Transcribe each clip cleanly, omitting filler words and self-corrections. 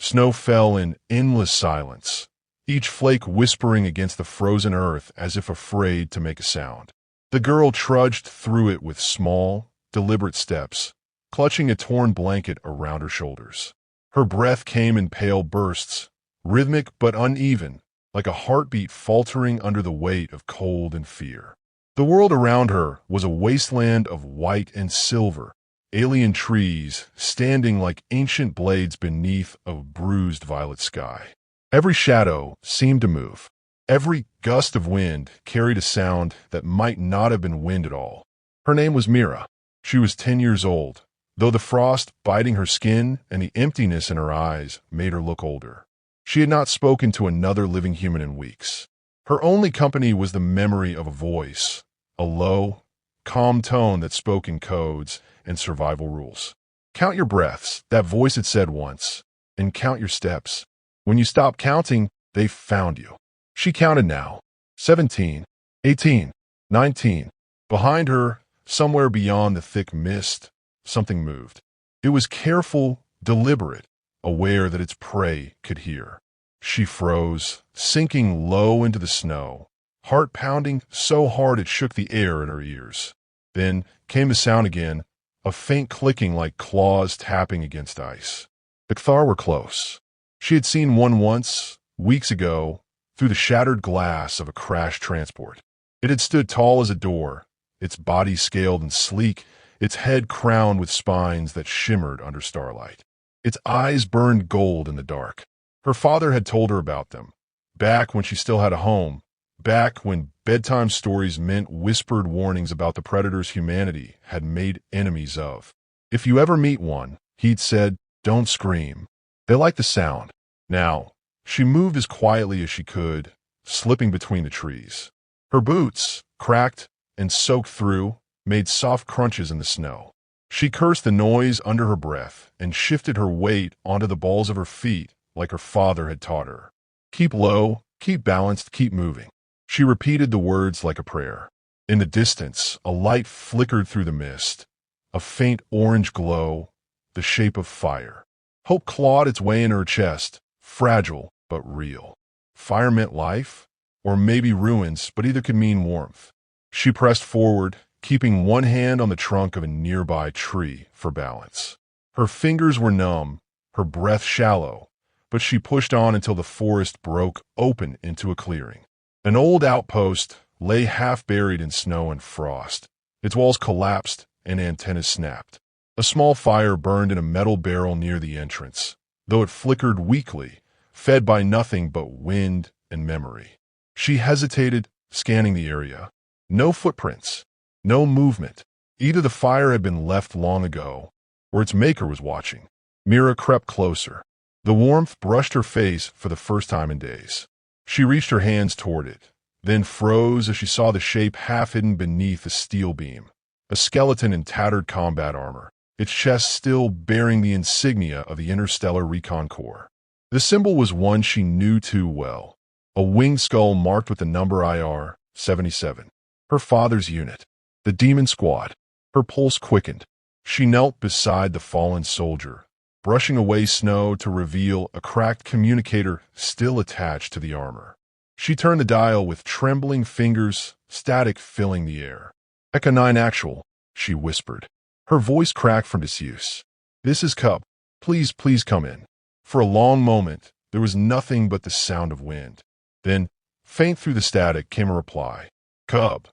Snow fell in endless silence, each flake whispering against the frozen earth as if afraid to make a sound. The girl trudged through it with small, deliberate steps, clutching a torn blanket around her shoulders. Her breath came in pale bursts, rhythmic but uneven, like a heartbeat faltering under the weight of cold and fear. The world around her was a wasteland of white and silver, alien trees standing like ancient blades beneath a bruised violet sky. Every shadow seemed to move. Every gust of wind carried a sound that might not have been wind at all. Her name was Mira. She was 10 years old, though the frost biting her skin and the emptiness in her eyes made her look older. She had not spoken to another living human in weeks. Her only company was the memory of a voice, a low, calm tone that spoke in codes and survival rules. "Count your breaths," that voice had said once, "and count your steps. When you stop counting, they found you." She counted now. 17, 18, 19. Behind her, somewhere beyond the thick mist, something moved. It was careful, deliberate, aware that its prey could hear. She froze, sinking low into the snow, heart pounding so hard it shook the air in her ears. Then came the sound again, a faint clicking like claws tapping against ice. The Kthar were close. She had seen one once, weeks ago, through the shattered glass of a crashed transport. It had stood tall as a door, its body scaled and sleek, its head crowned with spines that shimmered under starlight. Its eyes burned gold in the dark. Her father had told her about them, back when she still had a home, back when bedtime stories meant whispered warnings about the predators humanity had made enemies of. "If you ever meet one," he'd said, "don't scream. They like the sound." Now, she moved as quietly as she could, slipping between the trees. Her boots, cracked and soaked through, made soft crunches in the snow. She cursed the noise under her breath and shifted her weight onto the balls of her feet like her father had taught her. "Keep low, keep balanced, keep moving." She repeated the words like a prayer. In the distance, a light flickered through the mist, a faint orange glow, the shape of fire. Hope clawed its way in her chest, fragile but real. Fire meant life, or maybe ruins, but either could mean warmth. She pressed forward, keeping one hand on the trunk of a nearby tree for balance. Her fingers were numb, her breath shallow, but she pushed on until the forest broke open into a clearing. An old outpost lay half buried in snow and frost. Its walls collapsed and antennas snapped. A small fire burned in a metal barrel near the entrance, though it flickered weakly, fed by nothing but wind and memory. She hesitated, scanning the area. No footprints, no movement. Either the fire had been left long ago, or its maker was watching. Mira crept closer. The warmth brushed her face for the first time in days. She reached her hands toward it, then froze as she saw the shape half hidden beneath a steel beam. A skeleton in tattered combat armor, its chest still bearing the insignia of the Interstellar Recon Corps. The symbol was one she knew too well, a winged skull marked with the number IR-77. Her father's unit, the Demon Squad. Her pulse quickened. She knelt beside the fallen soldier, brushing away snow to reveal a cracked communicator still attached to the armor. She turned the dial with trembling fingers, static filling the air. "Echo 9 Actual," she whispered. Her voice cracked from disuse. "This is Cub. Please come in." For a long moment, there was nothing but the sound of wind. Then, faint through the static, came a reply. "Cub."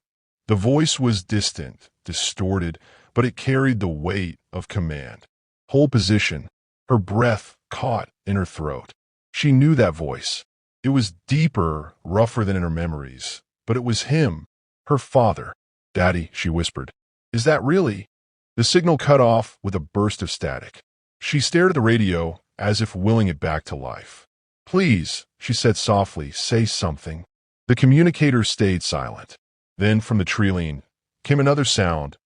The voice was distant, distorted, but it carried the weight of command. Hold position. Her breath caught in her throat. She knew that voice. It was deeper, rougher than in her memories, but it was him, her father. "Daddy," she whispered. "Is that really?" The signal cut off with a burst of static. She stared at the radio as if willing it back to life. "Please," she said softly, "say something." The communicator stayed silent. Then from the tree-line came another sound,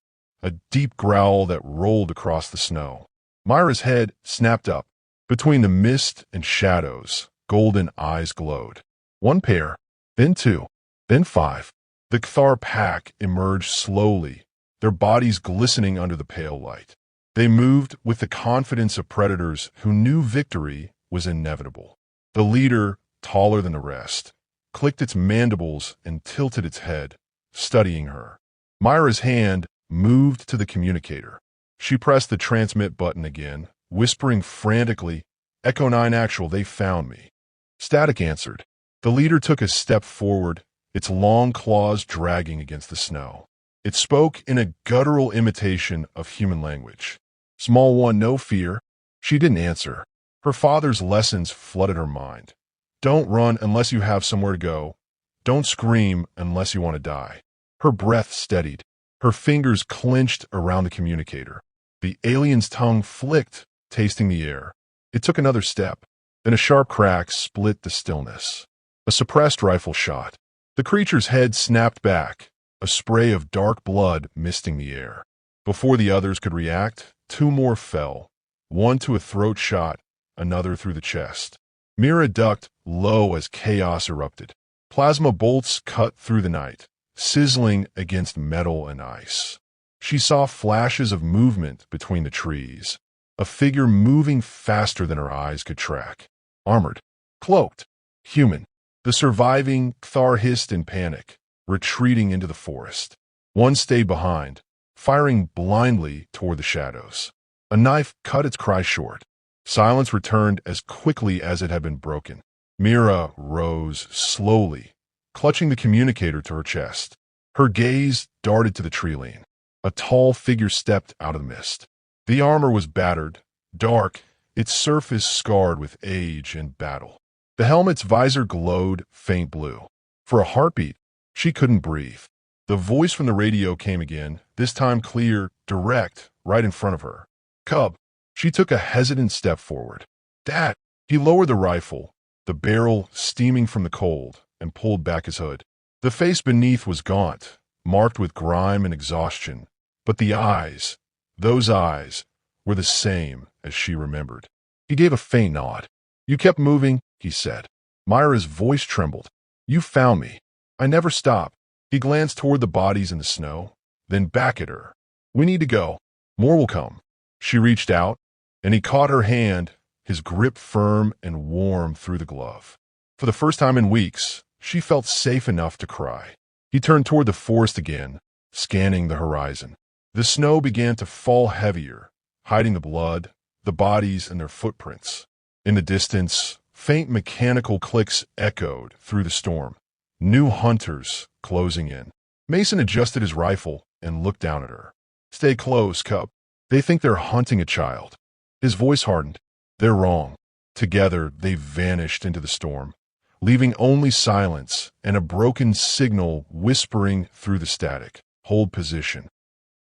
a deep growl that rolled across the snow. Myra's head snapped up. Between the mist and shadows, golden eyes glowed. One pair, then two, then five. The Kthar pack emerged slowly, their bodies glistening under the pale light. They moved with the confidence of predators who knew victory was inevitable. The leader, taller than the rest, clicked its mandibles and tilted its head, studying her. Myra's hand moved to the communicator. She pressed the transmit button again, whispering frantically, "Echo 9 Actual, they found me." Static answered. The leader took a step forward, its long claws dragging against the snow. It spoke in a guttural imitation of human language. "Small one, no fear." She didn't answer. Her father's lessons flooded her mind. Don't run unless you have somewhere to go. Don't scream unless you want to die. Her breath steadied. Her fingers clenched around the communicator. The alien's tongue flicked, tasting the air. It took another step. Then a sharp crack split the stillness. A suppressed rifle shot. The creature's head snapped back, a spray of dark blood misting the air. Before the others could react, two more fell, one to a throat shot, another through the chest. Mira ducked low as chaos erupted. Plasma bolts cut through the night, sizzling against metal and ice. She saw flashes of movement between the trees, a figure moving faster than her eyes could track. Armored, cloaked, human. The surviving Kthar hissed in panic, retreating into the forest. One stayed behind, firing blindly toward the shadows. A knife cut its cry short. Silence returned as quickly as it had been broken. Mira rose slowly, clutching the communicator to her chest. Her gaze darted to the tree lane. A tall figure stepped out of the mist. The armor was battered, dark, its surface scarred with age and battle. The helmet's visor glowed faint blue. For a heartbeat, she couldn't breathe. The voice from the radio came again, this time clear, direct, right in front of her. "Cub." She took a hesitant step forward. "Dad." He lowered the rifle, the barrel steaming from the cold, and pulled back his hood. The face beneath was gaunt, marked with grime and exhaustion, but the eyes, those eyes, were the same as she remembered. He gave a faint nod. "You kept moving," he said. Myra's voice trembled. "You found me. I never stopped." He glanced toward the bodies in the snow, then back at her. "We need to go. More will come." She reached out, and he caught her hand, his grip firm and warm through the glove. For the first time in weeks, she felt safe enough to cry. He turned toward the forest again, scanning the horizon. The snow began to fall heavier, hiding the blood, the bodies, and their footprints. In the distance, faint mechanical clicks echoed through the storm. New hunters closing in. Mason adjusted his rifle and looked down at her. "Stay close, Cub. They think they're hunting a child." His voice hardened. "They're wrong." Together, they vanished into the storm, leaving only silence and a broken signal whispering through the static. "Hold position."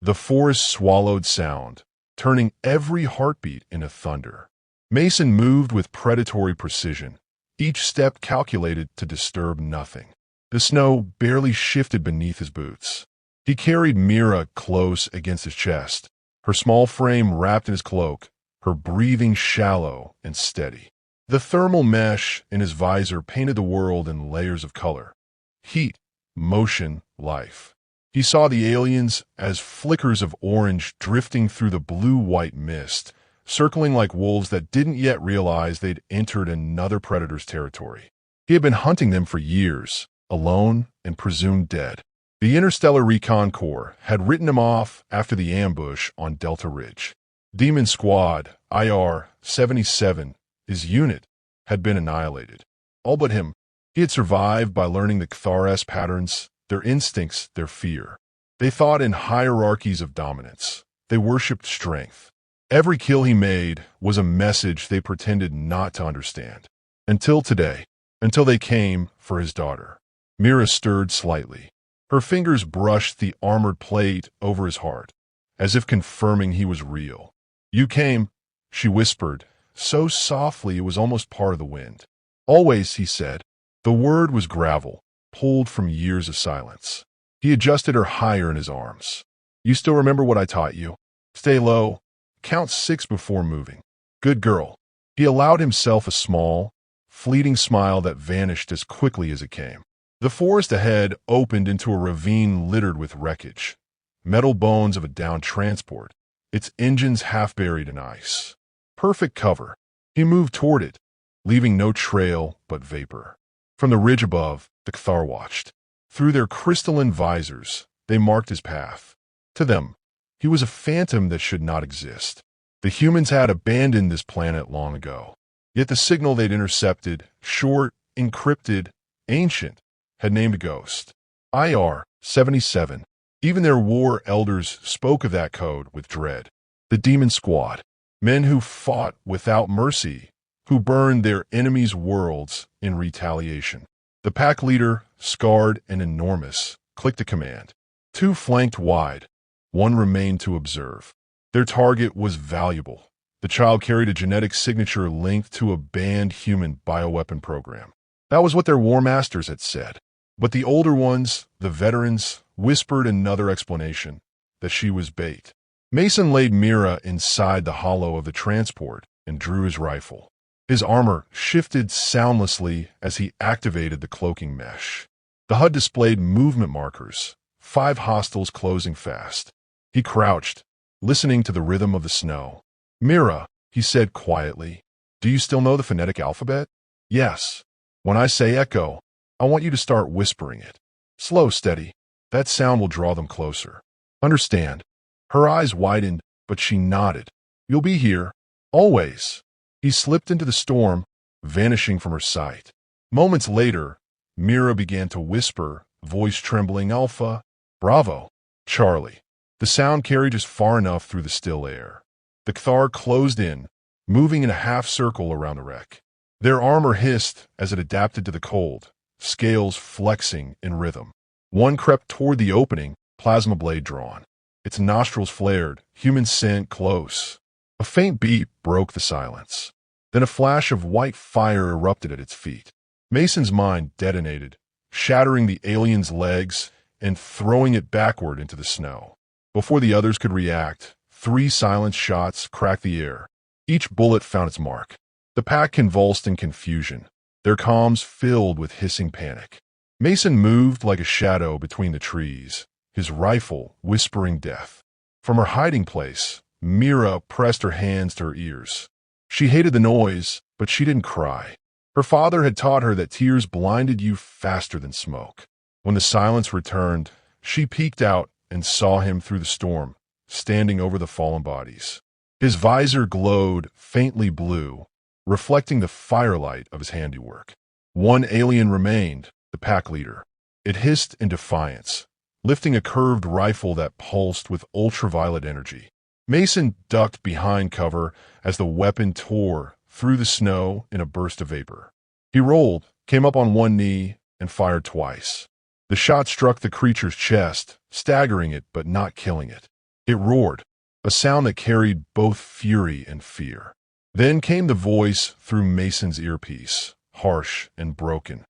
The forest swallowed sound, turning every heartbeat into thunder. Mason moved with predatory precision, each step calculated to disturb nothing. The snow barely shifted beneath his boots. He carried Mira close against his chest, her small frame wrapped in his cloak, her breathing shallow and steady. The thermal mesh in his visor painted the world in layers of color. Heat, motion, life. He saw the aliens as flickers of orange drifting through the blue-white mist, circling like wolves that didn't yet realize they'd entered another predator's territory. He had been hunting them for years, alone and presumed dead. The Interstellar Recon Corps had written him off after the ambush on Delta Ridge. Demon Squad, IR-77, his unit, had been annihilated. All but him. He had survived by learning the Ktharas patterns, their instincts, their fear. They thought in hierarchies of dominance. They worshipped strength. Every kill he made was a message they pretended not to understand. Until today, until they came for his daughter. Mira stirred slightly. Her fingers brushed the armored plate over his heart, as if confirming he was real. "You came," she whispered, so softly it was almost part of the wind. "Always," he said. The word was gravel, pulled from years of silence. He adjusted her higher in his arms. "You still remember what I taught you? Stay low. Count 6 before moving. Good girl." He allowed himself a small, fleeting smile that vanished as quickly as it came. The forest ahead opened into a ravine littered with wreckage. Metal bones of a downed transport, its engines half buried in ice. Perfect cover. He moved toward it, leaving no trail but vapor. From the ridge above, the Cathar watched. Through their crystalline visors, they marked his path. To them, he was a phantom that should not exist. The humans had abandoned this planet long ago. Yet the signal they'd intercepted, short, encrypted, ancient, had named a ghost. IR-77. Even their war elders spoke of that code with dread. The Demon Squad. Men who fought without mercy, who burned their enemies' worlds in retaliation. The pack leader, scarred and enormous, clicked a command. 2 flanked wide. 1 remained to observe. Their target was valuable. The child carried a genetic signature linked to a banned human bioweapon program. That was what their war masters had said. But the older ones, the veterans, whispered another explanation, that she was bait. Mason laid Mira inside the hollow of the transport and drew his rifle. His armor shifted soundlessly as he activated the cloaking mesh. The HUD displayed movement markers, 5 hostiles closing fast. He crouched, listening to the rhythm of the snow. "Mira," he said quietly, "do you still know the phonetic alphabet?" "Yes. When I say echo, I want you to start whispering it. Slow, steady. That sound will draw them closer. Understand?" Her eyes widened, but she nodded. "You'll be here. Always." He slipped into the storm, vanishing from her sight. Moments later, Mira began to whisper, voice trembling, "Alpha, Bravo, Charlie." The sound carried just far enough through the still air. The Cathar closed in, moving in a half-circle around the wreck. Their armor hissed as it adapted to the cold, scales flexing in rhythm. 1 crept toward the opening, plasma blade drawn. Its nostrils flared, human scent close. A faint beep broke the silence. Then a flash of white fire erupted at its feet. Mason's mind detonated, shattering the alien's legs and throwing it backward into the snow. Before the others could react, 3 silenced shots cracked the air. Each bullet found its mark. The pack convulsed in confusion, their comms filled with hissing panic. Mason moved like a shadow between the trees, his rifle whispering death. From her hiding place, Mira pressed her hands to her ears. She hated the noise, but she didn't cry. Her father had taught her that tears blinded you faster than smoke. When the silence returned, she peeked out and saw him through the storm, standing over the fallen bodies. His visor glowed faintly blue, reflecting the firelight of his handiwork. 1 alien remained, the pack leader. It hissed in defiance, lifting a curved rifle that pulsed with ultraviolet energy. Mason ducked behind cover as the weapon tore through the snow in a burst of vapor. He rolled, came up on 1 knee, and fired twice. The shot struck the creature's chest, staggering it but not killing it. It roared, a sound that carried both fury and fear. Then came the voice through Mason's earpiece, harsh and broken.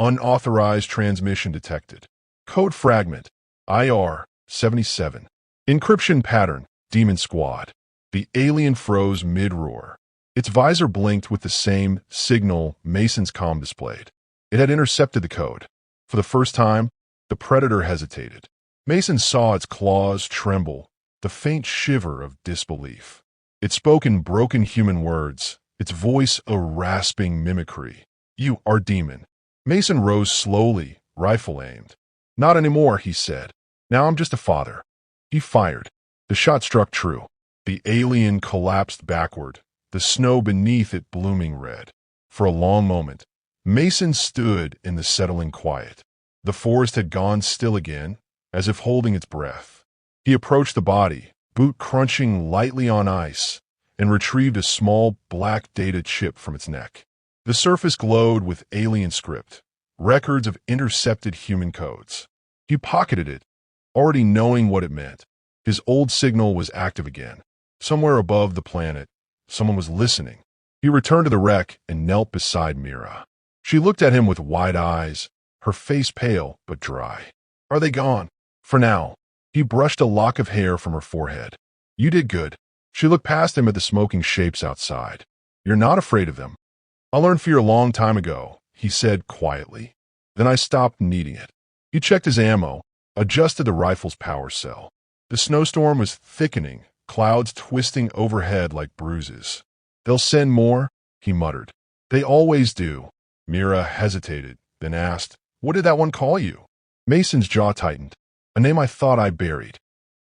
Unauthorized transmission detected. Code fragment, IR-77. Encryption pattern, Demon Squad. The alien froze mid-roar. Its visor blinked with the same signal Mason's comm displayed. It had intercepted the code. For the first time, the predator hesitated. Mason saw its claws tremble, the faint shiver of disbelief. It spoke in broken human words, its voice a rasping mimicry. "You are demon." Mason rose slowly, rifle aimed. "Not anymore," he said. "Now I'm just a father." He fired. The shot struck true. The alien collapsed backward, the snow beneath it blooming red. For a long moment, Mason stood in the settling quiet. The forest had gone still again, as if holding its breath. He approached the body, boot crunching lightly on ice, and retrieved a small black data chip from its neck. The surface glowed with alien script, records of intercepted human codes. He pocketed it, already knowing what it meant. His old signal was active again. Somewhere above the planet, someone was listening. He returned to the wreck and knelt beside Mira. She looked at him with wide eyes, her face pale but dry. "Are they gone?" "For now." He brushed a lock of hair from her forehead. "You did good." She looked past him at the smoking shapes outside. "You're not afraid of them." "I learned fear a long time ago," he said quietly. "Then I stopped needing it." He checked his ammo, adjusted the rifle's power cell. The snowstorm was thickening, clouds twisting overhead like bruises. "They'll send more," he muttered. They always do. Mira hesitated, then asked, "What did that one call you?" Mason's jaw tightened. "A name I thought I buried."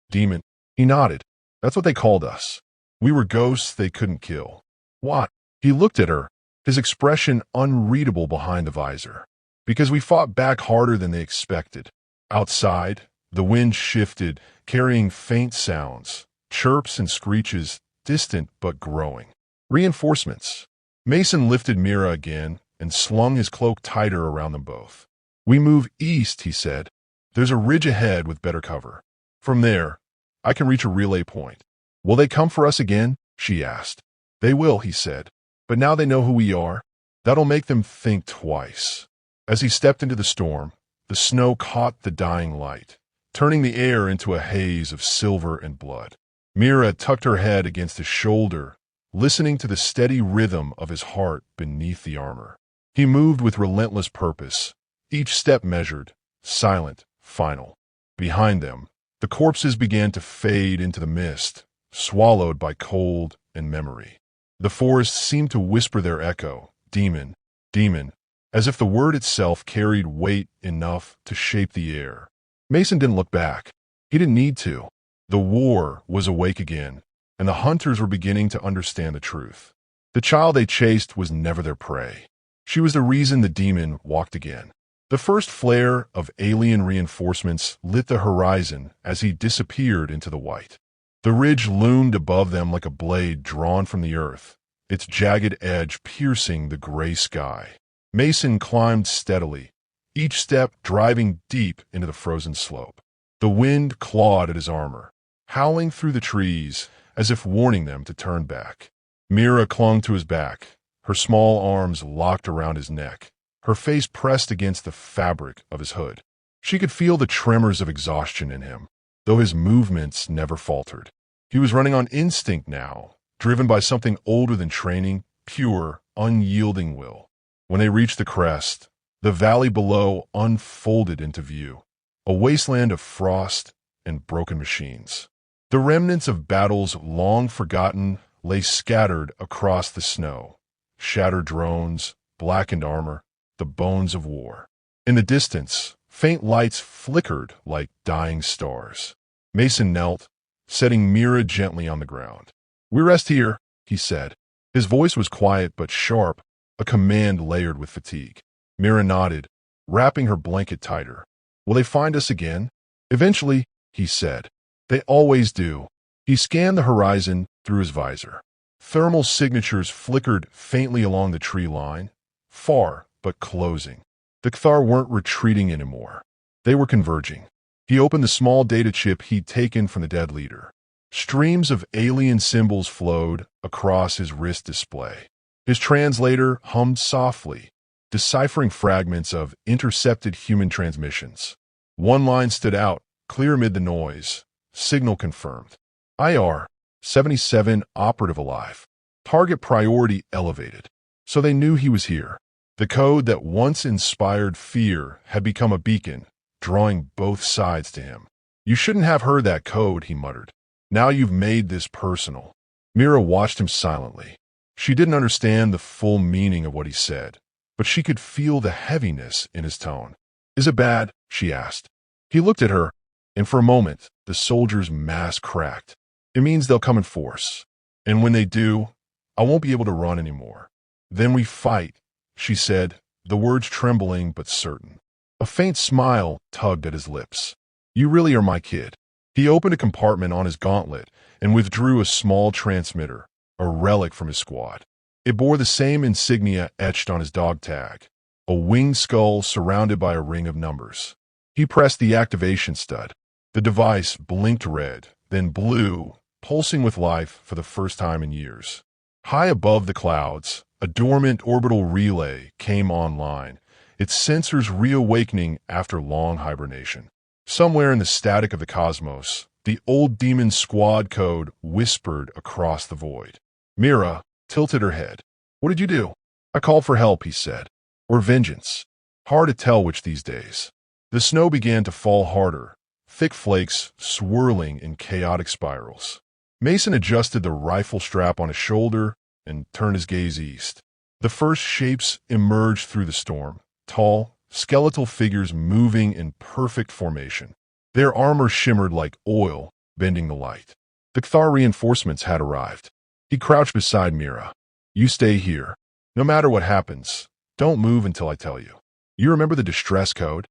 "Demon." He nodded. "That's what they called us. We were ghosts they couldn't kill." "What?" He looked at her, his expression unreadable behind the visor. "Because we fought back harder than they expected." Outside, the wind shifted, carrying faint sounds, chirps and screeches, distant but growing. Reinforcements. Mason lifted Mira again and slung his cloak tighter around them both. "We move east," he said. "There's a ridge ahead with better cover. From there, I can reach a relay point." "Will they come for us again?" she asked. "They will," he said. "But now they know who we are. That'll make them think twice." As he stepped into the storm, the snow caught the dying light, turning the air into a haze of silver and blood. Mira tucked her head against his shoulder, listening to the steady rhythm of his heart beneath the armor. He moved with relentless purpose, each step measured, silent, final. Behind them, the corpses began to fade into the mist, swallowed by cold and memory. The forest seemed to whisper their echo, "Demon, demon," as if the word itself carried weight enough to shape the air. Mason didn't look back. He didn't need to. The war was awake again, and the hunters were beginning to understand the truth. The child they chased was never their prey. She was the reason the demon walked again. The first flare of alien reinforcements lit the horizon as he disappeared into the white. The ridge loomed above them like a blade drawn from the earth, its jagged edge piercing the gray sky. Mason climbed steadily, each step driving deep into the frozen slope. The wind clawed at his armor, howling through the trees as if warning them to turn back. Mira clung to his back, her small arms locked around his neck, her face pressed against the fabric of his hood. She could feel the tremors of exhaustion in him, though his movements never faltered. He was running on instinct now, driven by something older than training, pure, unyielding will. When they reached the crest, the valley below unfolded into view, a wasteland of frost and broken machines. The remnants of battles long forgotten lay scattered across the snow, shattered drones, blackened armor, the bones of war. In the distance, faint lights flickered like dying stars. Mason knelt, setting Mira gently on the ground. "We rest here," he said. His voice was quiet but sharp, a command layered with fatigue. Mira nodded, wrapping her blanket tighter. "Will they find us again?" "Eventually," he said. "They always do." He scanned the horizon through his visor. Thermal signatures flickered faintly along the tree line, far but closing. The Kthar weren't retreating anymore. They were converging. He opened the small data chip he'd taken from the dead leader. Streams of alien symbols flowed across his wrist display. His translator hummed softly, deciphering fragments of intercepted human transmissions. One line stood out, clear amid the noise. Signal confirmed. IR 77 operative alive. Target priority elevated. So they knew he was here. The code that once inspired fear had become a beacon, drawing both sides to him. "You shouldn't have heard that code," he muttered. "Now you've made this personal." Mira watched him silently. She didn't understand the full meaning of what he said, but she could feel the heaviness in his tone. "Is it bad?" she asked. He looked at her, and for a moment, the soldier's mask cracked. "It means they'll come in force. And when they do, I won't be able to run anymore. Then we fight," she said, the words trembling but certain. A faint smile tugged at his lips. "You really are my kid." He opened a compartment on his gauntlet and withdrew a small transmitter, a relic from his squad. It bore the same insignia etched on his dog tag, a winged skull surrounded by a ring of numbers. He pressed the activation stud. The device blinked red, then blue, pulsing with life for the first time in years. High above the clouds, a dormant orbital relay came online, its sensors reawakening after long hibernation. Somewhere in the static of the cosmos, the old demon squad code whispered across the void. Mira tilted her head. "What did you do?" "I called for help," he said. "Or vengeance. Hard to tell which these days." The snow began to fall harder, thick flakes swirling in chaotic spirals. Mason adjusted the rifle strap on his shoulder and turned his gaze east. The first shapes emerged through the storm, tall, skeletal figures moving in perfect formation. Their armor shimmered like oil, bending the light. The Kthar reinforcements had arrived. He crouched beside Mira. "You stay here. No matter what happens, don't move until I tell you. You remember the distress code?"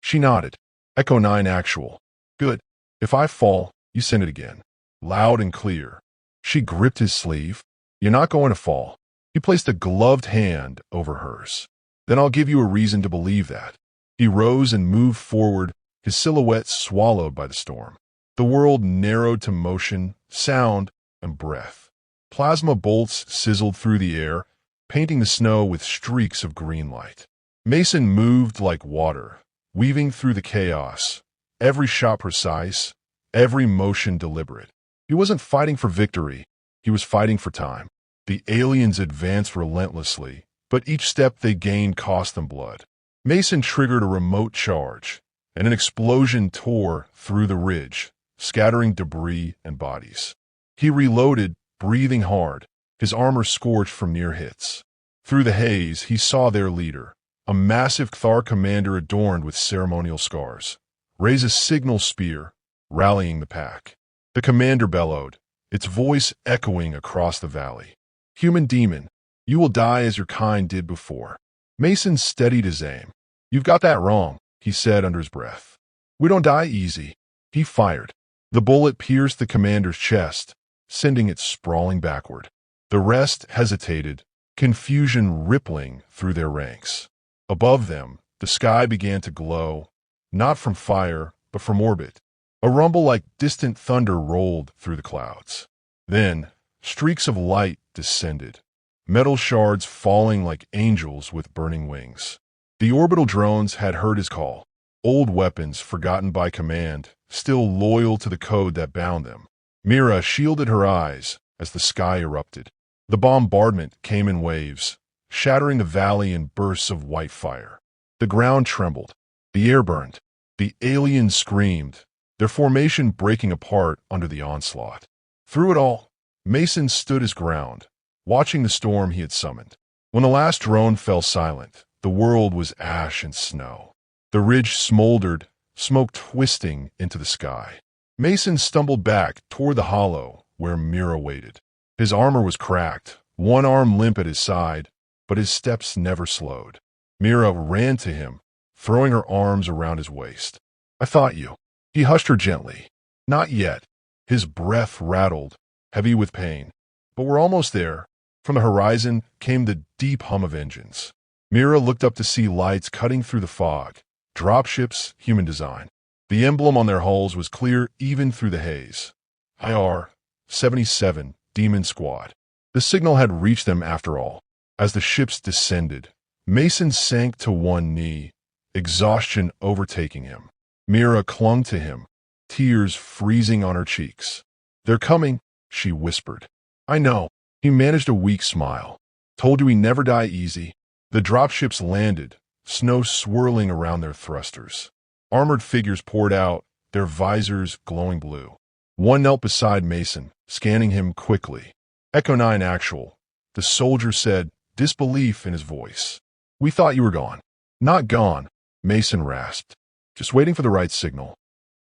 She nodded. "Echo 9 actual." "Good. If I fall, you send it again." Loud and clear. She gripped his sleeve. "You're not going to fall." He placed a gloved hand over hers. "Then I'll give you a reason to believe that." He rose and moved forward, his silhouette swallowed by the storm. The world narrowed to motion, sound, and breath. Plasma bolts sizzled through the air, painting the snow with streaks of green light. Mason moved like water, weaving through the chaos, every shot precise, every motion deliberate. He wasn't fighting for victory, he was fighting for time. The aliens advanced relentlessly, but each step they gained cost them blood. Mason triggered a remote charge, and an explosion tore through the ridge, scattering debris and bodies. He reloaded, breathing hard, his armor scorched from near hits. Through the haze, he saw their leader, a massive Kthar commander adorned with ceremonial scars, raise a signal spear, rallying the pack. The commander bellowed, its voice echoing across the valley. "Human demon, you will die as your kind did before." Mason steadied his aim. "You've got that wrong," he said under his breath. "We don't die easy." He fired. The bullet pierced the commander's chest, sending it sprawling backward. The rest hesitated, confusion rippling through their ranks. Above them, the sky began to glow, not from fire, but from orbit. A rumble like distant thunder rolled through the clouds. Then, streaks of light descended, metal shards falling like angels with burning wings. The orbital drones had heard his call, old weapons forgotten by command, still loyal to the code that bound them. Mira shielded her eyes as the sky erupted. The bombardment came in waves, shattering the valley in bursts of white fire. The ground trembled. The air burned. The aliens screamed, their formation breaking apart under the onslaught. Through it all, Mason stood his ground, watching the storm he had summoned. When the last drone fell silent, the world was ash and snow. The ridge smoldered, smoke twisting into the sky. Mason stumbled back toward the hollow where Mira waited. His armor was cracked, one arm limp at his side, but his steps never slowed. Mira ran to him, throwing her arms around his waist. "I thought you." He hushed her gently. "Not yet." His breath rattled, heavy with pain. "But we're almost there." From the horizon came the deep hum of engines. Mira looked up to see lights cutting through the fog. Dropships, human design. The emblem on their hulls was clear even through the haze. IR-77, Demon Squad. The signal had reached them after all. As the ships descended, Mason sank to one knee, exhaustion overtaking him. Mira clung to him, tears freezing on her cheeks. "They're coming," she whispered. "I know." He managed a weak smile. "Told you we never die easy." The dropships landed, snow swirling around their thrusters. Armored figures poured out, their visors glowing blue. One knelt beside Mason, scanning him quickly. "Echo 9 actual," the soldier said, disbelief in his voice. "We thought you were gone." "Not gone," Mason rasped. "Just waiting for the right signal."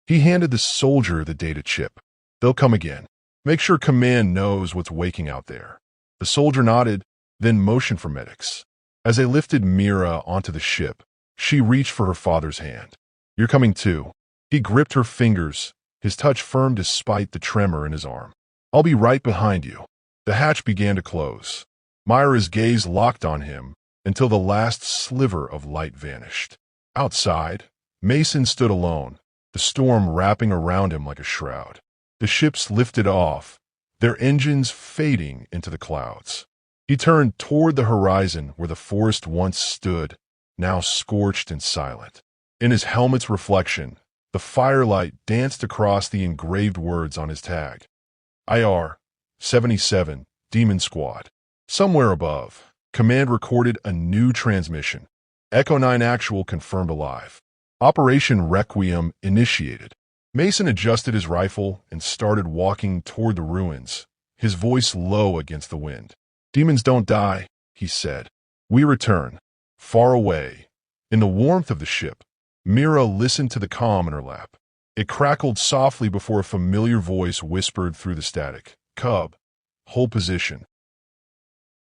He handed the soldier the data chip. "They'll come again. Make sure command knows what's waking out there." The soldier nodded, then motioned for medics. As they lifted Mira onto the ship, she reached for her father's hand. "You're coming too." He gripped her fingers, his touch firm despite the tremor in his arm. "I'll be right behind you." The hatch began to close. Myra's gaze locked on him until the last sliver of light vanished. Outside, Mason stood alone, the storm wrapping around him like a shroud. The ships lifted off, their engines fading into the clouds. He turned toward the horizon where the forest once stood, now scorched and silent. In his helmet's reflection, the firelight danced across the engraved words on his tag. IR-77, Demon Squad. Somewhere above, command recorded a new transmission. Echo 9 actual confirmed alive. Operation Requiem initiated. Mason adjusted his rifle and started walking toward the ruins, his voice low against the wind. "Demons don't die," he said. We return. Far away. In the warmth of the ship, Mira listened to the comm in her lap. It crackled softly before a familiar voice whispered through the static. Cub, hold position.